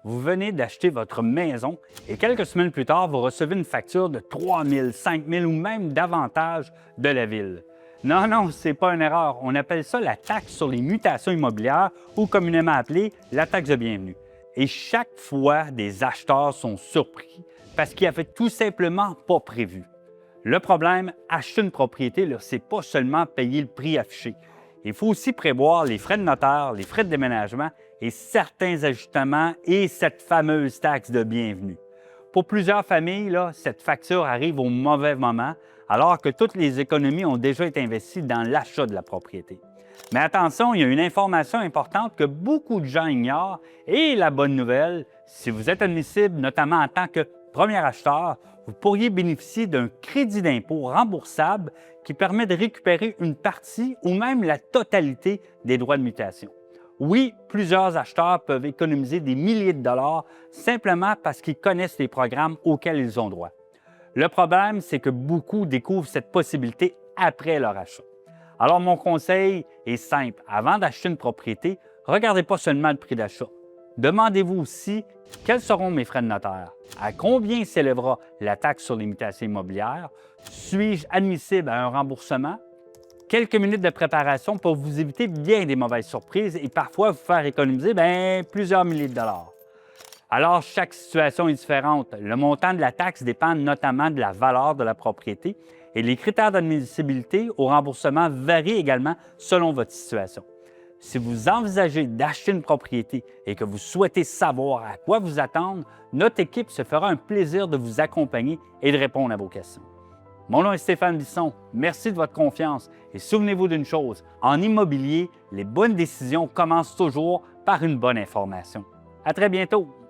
vous venez d'acheter votre maison et quelques semaines plus tard, vous recevez une facture de 3 000, 5 000 ou même davantage de la ville. Non, non, ce n'est pas une erreur. On appelle ça la taxe sur les mutations immobilières ou communément appelée la taxe de bienvenue. Et chaque fois, des acheteurs sont surpris parce qu'ils n'avaient tout simplement pas prévu. Le problème, acheter une propriété, ce n'est pas seulement payer le prix affiché. Il faut aussi prévoir les frais de notaire, les frais de déménagement et certains ajustements et cette fameuse taxe de bienvenue. Pour plusieurs familles, cette facture arrive au mauvais moment, alors que toutes les économies ont déjà été investies dans l'achat de la propriété. Mais attention, il y a une information importante que beaucoup de gens ignorent et la bonne nouvelle, si vous êtes admissible, notamment en tant que premier acheteur, vous pourriez bénéficier d'un crédit d'impôt remboursable qui permet de récupérer une partie ou même la totalité des droits de mutation. Oui, plusieurs acheteurs peuvent économiser des milliers de dollars simplement parce qu'ils connaissent les programmes auxquels ils ont droit. Le problème, c'est que beaucoup découvrent cette possibilité après leur achat. Alors, mon conseil est simple. Avant d'acheter une propriété, regardez pas seulement le prix d'achat. Demandez-vous aussi quels seront mes frais de notaire, à combien s'élèvera la taxe sur les mutations immobilières, suis-je admissible à un remboursement? Quelques minutes de préparation pour vous éviter bien des mauvaises surprises et parfois vous faire économiser plusieurs milliers de dollars. Alors, chaque situation est différente. Le montant de la taxe dépend notamment de la valeur de la propriété et les critères d'admissibilité au remboursement varient également selon votre situation. Si vous envisagez d'acheter une propriété et que vous souhaitez savoir à quoi vous attendre, notre équipe se fera un plaisir de vous accompagner et de répondre à vos questions. Mon nom est Stéphane Bisson. Merci de votre confiance et souvenez-vous d'une chose, en immobilier, les bonnes décisions commencent toujours par une bonne information. À très bientôt!